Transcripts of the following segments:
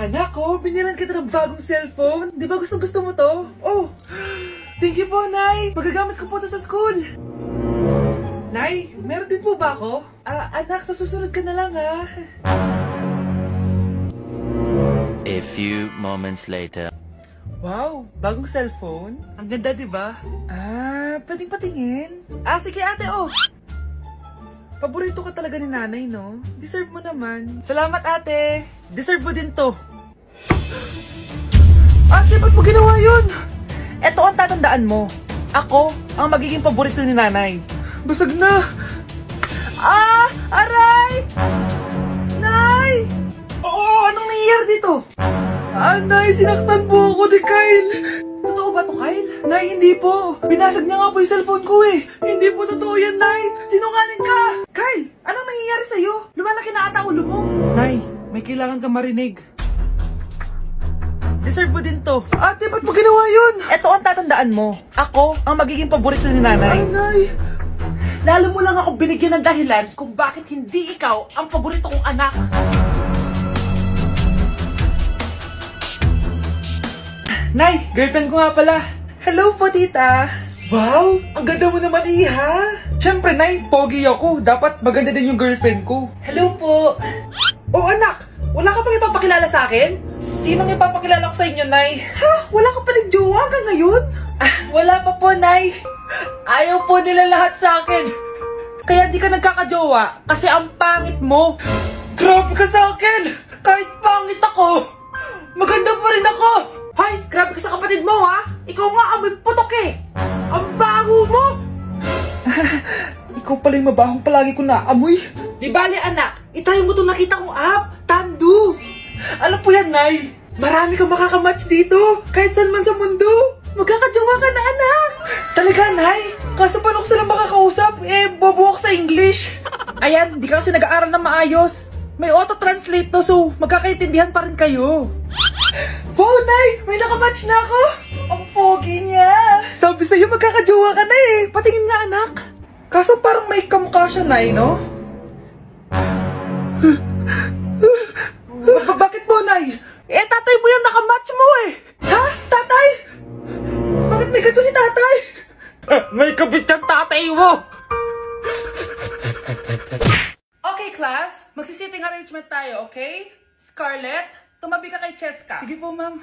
Anak ko, binilan kita ng bagong cellphone. Di ba gusto mo to? Oh, thank you po, Nay. Magagamit ko po to sa school. Nay, meron din po ba ako? Anak, sa susunod ka na lang, ha? A few moments later. Wow, bagong cellphone? Ang ganda, di ba? Pwedeng patingin? Sige ate, oh. Paborito ka talaga ni nanay, no? Deserve mo naman. Salamat, ate. Deserve mo din to. Ate, ba't mo ginawa yun? Eto ang tatandaan mo. Ako ang magiging paborito ni nanay. Basag na. Aray! Nay! Oo, anong nangyayari dito? Nay, sinaktan po ako ni Kyle. Totoo ba to, Kyle? Nay, hindi po. Binasag niya nga po yung cellphone ko eh. Hindi po totoo yan, Nay. Sinungaling ka. Kyle, anong nangyayari sa'yo? Lumalaki na ata ulo mo. Nay, may kailangan kang marinig. Deserve mo din to. Ate, ba't mo ginawa yun? Eto ang tatandaan mo. Ako ang magiging paborito ni nanay. Nay. Lalo mo lang ako binigyan ng dahilan kung bakit hindi ikaw ang paborito kong anak. Nay, girlfriend ko nga pala. Hello po, tita. Wow, ang ganda mo naman, iha. Siyempre, Nay, pogi ako. Dapat maganda din yung girlfriend ko. Hello po. Oh, anak, wala ka pang ipapakilala sa akin? Sinong ipapakilala ko sa inyo, Nay? Ha? Wala ka palang jowa hanggang ngayon? Wala pa po, Nay. Ayaw po nila lahat sa akin. Kaya di ka nagkakajowa kasi ang pangit mo. Grabe ka sa akin. Kahit pangit ako, maganda pa rin ako. Hay, grabe ka sa kapatid mo, ha? Ikaw nga amoy putok eh. Ang baho mo. Ikaw pala yung mabahong palagi ko naamoy. Di bali, anak. Itayo mo itong nakita kong app. Tandu. Alam po yan, Nay. Marami kang makakamatch dito. Kahit saan man sa mundo. Magkakajowa ka na, anak. Talaga, Nay? Kaso paano ko sila makakausap? Bobo ako sa English. Ayan, di ka kasi nag-aaral na maayos. May auto-translate to, so magkakaintindihan pa rin kayo. Wow, Nay! May nakamatch na ako! Ang pogi niya! Sabi sa'yo, magkakajowa ka na eh! Patingin nga, anak! Kaso parang may kamukha siya, Nay, no? Bakit mo, Nay? Tatay mo yan, nakamatch mo eh! Ha? Tatay? Bakit may ganito si tatay? May kabit yung tatay mo! Okay, class. Magsisitting arrangement tayo, okay? Scarlett, tumabi ka kay Cheska. Sige po, ma'am.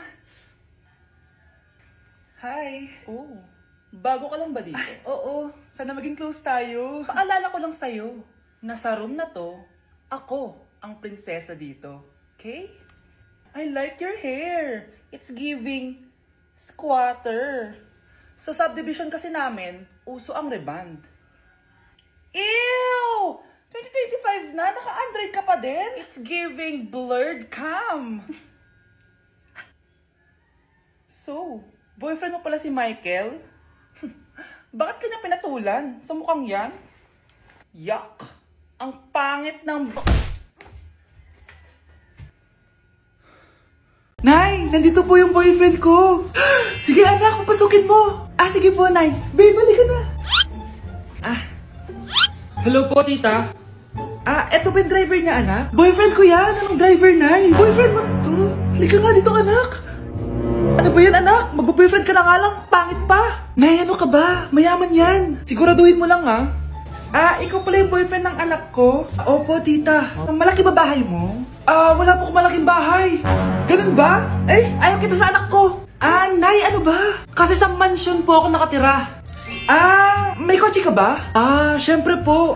Hi. Oh, bago ka lang ba dito? Oo, sana maging close tayo. Paalala ko lang sa'yo, na sa room na to, ako ang prinsesa dito. Okay? I like your hair. It's giving squatter. Sa subdivision kasi namin, uso ang reband. Ew! 2025 na? Naka-Android ka pa din? It's giving blurred cam. So, boyfriend mo pala si Michael? Bakit kanya pinatulan? Sa mukhang yan? Yuck! Ang pangit ng... Nay! Nandito po yung boyfriend ko! Sige anak, papasukin mo! Sige po, Nay! Babe, balik ka na! Hello po, tita! Eto ba yung driver niya, anak? Boyfriend ko yan! Anong driver, Nay? Boyfriend mo to? Halika nga dito, anak! Ano ba yan, anak? Mag-boyfriend ka na nga lang, pangit pa! Nay, ano ka ba? Mayaman yan! Siguraduhin mo lang, ha? Ikaw pala yung boyfriend ng anak ko? Opo, tita. Malaki ba bahay mo? Wala po akong malaking bahay. Ganun ba? Ayaw kita sa anak ko. Nay, ano ba? Kasi sa mansion po ako nakatira. May kotse ka ba? Syempre po.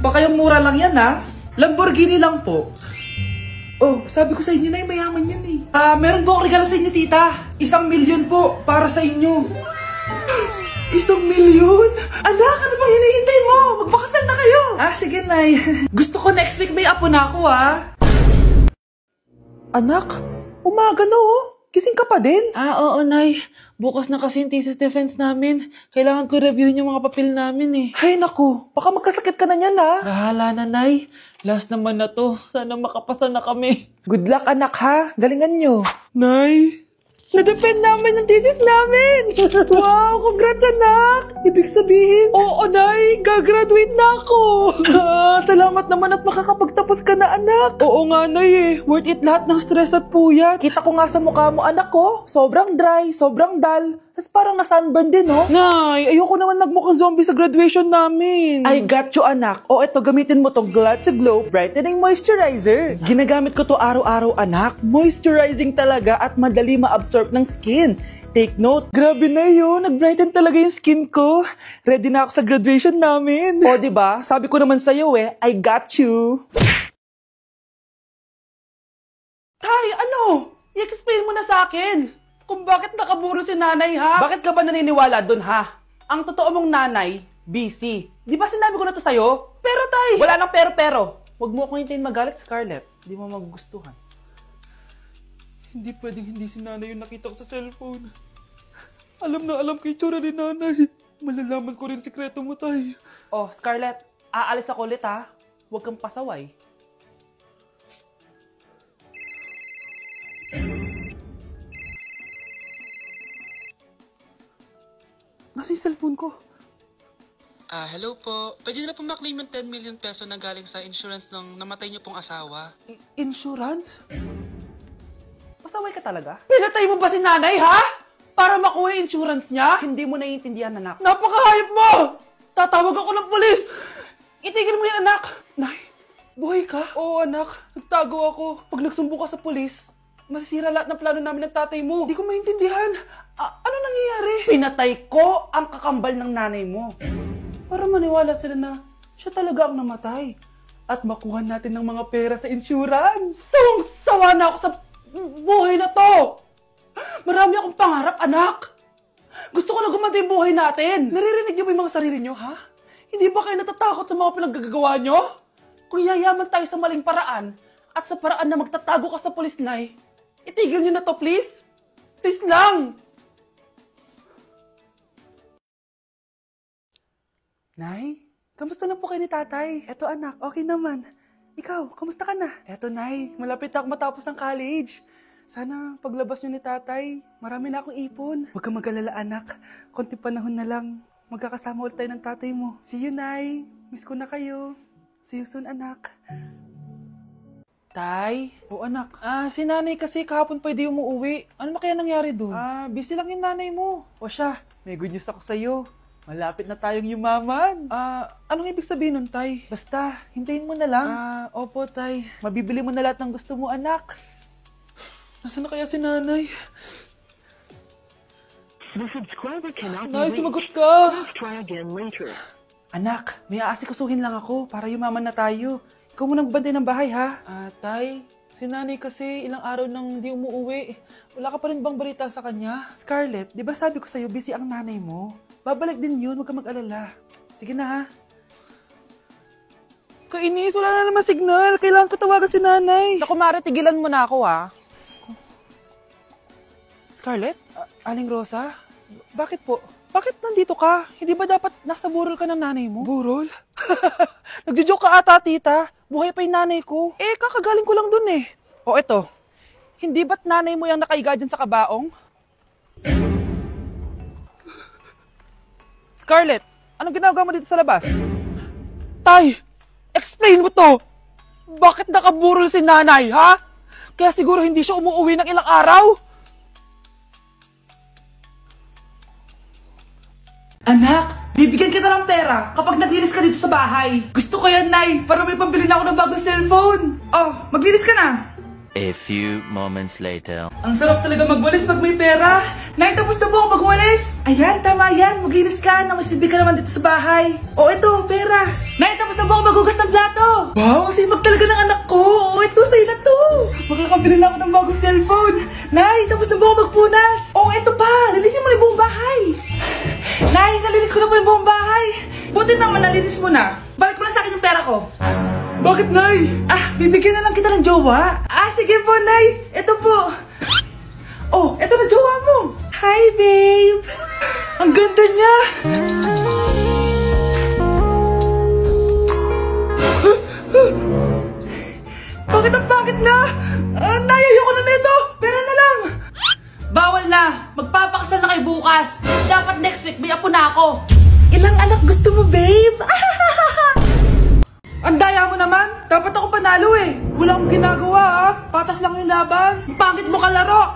Baka yung mura lang yan, ha? Lamborghini lang po. Oh, sabi ko sa inyo na mayaman yan eh. Meron po akong regalo sa inyo, tita. 1,000,000 po para sa inyo. 1,000,000? Anak, ano bang hinihintay mo? Magpakasal na kayo. Sige, Nay. Gusto ko next week may apo na ako, ha? Anak, umaga na oh. Kising ka pa din? Oo, Nay. Bukas na kasi yung thesis defense namin. Kailangan ko reviewin yung mga papel namin eh. Hay naku, baka magkasakit ka na yan ha. Bahala na, Nay. Last naman na to. Sana makapasa na kami. Good luck, anak ha. Galingan nyo. Nay, Na-defend namin ang thesis namin! Wow! Congrats, anak! Ibig sabihin, oo, Nay! Gagraduate na ako! Salamat naman at makakapagtapos ka na, anak! Oo nga, Nay eh. Worth it lahat ng stress at puyat. Kita ko nga sa mukha mo, anak ko. Sobrang dry, sobrang dull. Tapos parang na-sunburn din, no? Nay, ayoko naman magmukhang zombie sa graduation namin. I got you, anak. O, eto, gamitin mo tong Glad to Glow Brightening Moisturizer. Ginagamit ko to araw-araw, anak. Moisturizing talaga at madali ma-absorb ng skin. Take note, grabe na yun. Nag-brighten talaga yung skin ko. Ready na ako sa graduation namin. O, diba? Sabi ko naman sa'yo eh, I got you. Tay, ano? I-explain mo na sa akin. Kung bakit nakaburo si nanay, ha? Bakit ka ba naniniwala dun, ha? Ang totoo mong nanay, busy. Di ba sinabi ko na to sa'yo? Pero, tay! Wala nang pero. Huwag mo akong hintayin magalit, Scarlett. Di mo magugustuhan. Hindi pwedeng hindi si nanay yung nakita ko sa cellphone. Alam na alam ko yung tsura ni nanay. Malalaman ko rin sikreto mo, tay. Oh, Scarlett, aalis ako ulit, ha? Huwag kang pasaway. Nasa yung cellphone ko? Hello po. Pwede na po maklaim yung 10 million peso na galing sa insurance ng namatay niyo pong asawa. Insurance? Pasaway ka talaga? Pinatay mo ba si nanay, ha? Para makuha yung insurance niya? Hindi mo naiintindihan, anak. Napakahayop mo! Tatawag ako ng polis! Itigil mo yan, anak! Nay, buhay ka? Oo, anak. Nagtago ako. Pag nagsumbong ka sa polis, masisira lahat ng plano namin ng tatay mo. Hindi ko maintindihan. Ano nangyayari? Pinatay ko ang kakambal ng nanay mo. Para maniwala sila na siya talaga ang namatay. At makuha natin ng mga pera sa insurance. Sawang-sawa na ako sa buhay na to. Marami akong pangarap, anak. Gusto ko na gumanda yung buhay natin. Naririnig niyo ba yung mga sarili niyo, ha? Hindi ba kayo natatakot sa mga pinaggagawa niyo? Kung yayaman tayo sa maling paraan at sa paraan na magtatago ka sa pulis, Nay, itigil niyo na to, please. Please lang. Nay, kamusta na po kayo ni tatay? Eto anak, okay naman. Ikaw, kamusta ka na? Eto Nay, malapit ako matapos ng college. Sana paglabas niyo ni tatay, marami na akong ipon. Huwag kang mag-alala anak, konti panahon na lang. Magkakasama ulit tayo ng tatay mo. See you, Nay. Miss ko na kayo. See you soon, anak. Tay? O anak. Si nanay kasi kahapon pwede umuwi. Ano na kaya nangyari doon? Busy lang yung nanay mo. O siya, may good news ako sa'yo. Malapit na tayong yumaman. Anong ibig sabihin nun, Tay? Basta, hintayin mo na lang. Opo, Tay. Mabibili mo na lahat ng gusto mo, anak. Nasaan na kaya si nanay? The subscriber cannot be Nay, reached. sumagot ka. Please try again later. Anak, may aasikasuhin lang ako para yumaman na tayo. Ikaw munang bantay ng bahay, ha? Tay, si nanay kasi ilang araw nang di umuwi. Wala ka pa rin bang balita sa kanya? Scarlett, di ba sabi ko sa'yo busy ang nanay mo? Babalik din yun, huwag ka mag-alala. Sige na, ha? Kainis, wala na naman signal. Kailangan ko tawagan si nanay. Naku, Mare, tigilan mo na ako, ha? Scarlett? Aling Rosa? Bakit po? Bakit nandito ka? Hindi ba dapat nasa burol ka ng nanay mo? Burol? Nagjo-joke ka ata, tita. Buhay pa yung nanay ko. Kakagaling ko lang dun eh. O eto, hindi ba't nanay mo yung nakaiga dyan sa kabaong? Scarlett, anong ginagawa mo dito sa labas? Tay, explain mo to! Bakit nakaburol si nanay, ha? Kaya siguro hindi siya umuwi ng ilang araw? Anak, bibigyan kita ng pera kapag naglinis ka dito sa bahay. Gusto ko yan, Nay, para may pambili na ako ng bagong cellphone. Oh, maglinis ka na. A few moments later. Ang sarap talaga magwalis pag may pera. Nay, tapos na po ako magwalis. Ayan, tama yan. Maglinis ka na may silbi ka naman dito sa bahay. Oh, ito, pera. Nay, tapos na po ako maghugas ng plato. Wow, sipag talaga ng anak ko. Oh, ito, sa'yo na to. Makakabili na ako ng bagong cellphone. Nay, tapos na po ako magpunas. Oh, ito pa. Linisin mo na yung buong bahay. Nay, nalinis ko na po yung buong bahay. Buti naman nalinis mo na. Balik mo na sa akin yung pera ko. Bakit, Nay? Bibigyan na lang kita ng jowa. Sige po, Nay. Ito po. Oh, ito na jowa mo. Hi, babe. Ang ganda niya. Bakit ang pangit na? Nay, ayoko na nito. Pera na lang. Bawal, ako. Ilang anak gusto mo, babe? Ang daya mo naman. Dapat ako panalo eh. Wala akong ginagawa ah. Patas lang yung laban. Ang pangit mo kalaro.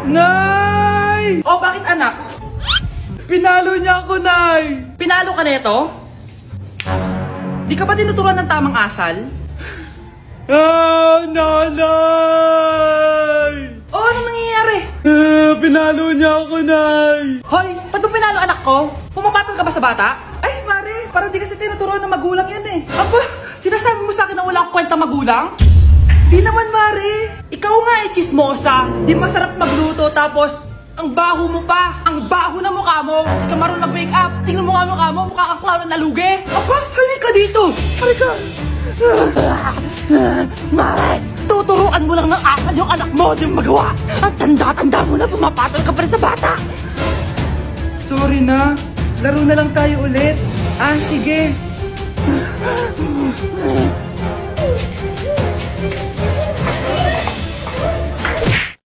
Nay! Oh, bakit anak? Pinalo niya ako, Nay. Pinalo ka neto? Di ka ba tinuturuan ng tamang asal? Ah, nanay! Oh, ano nangyayari? Pinalo niya ako, Nay. Hoy, ba't mo pinalo anak ko? Pumapatol ka ba sa bata? Ay, Mare, parang di kasi tinuturuan ng magulang yan eh. Aba, sinasabi mo sa akin na wala akong kwenta magulang? Di naman, Mare. Ikaw nga eh, chismosa. Di masarap magluto tapos ang baho mo pa. Ang baho na mukha mo. Di ka marunong mag-make up. Tingnan mo nga mukha mo. Mukha kang clown na nalugi. Aba, halika dito. Halika. Mare, tuturuan mo lang ng asal yung anak mo. Di mo magawa. Ang tanda-tanda mo na pumapatol ka pa rin sa bata. Sorry na. Laro na lang tayo ulit. Ah, sige.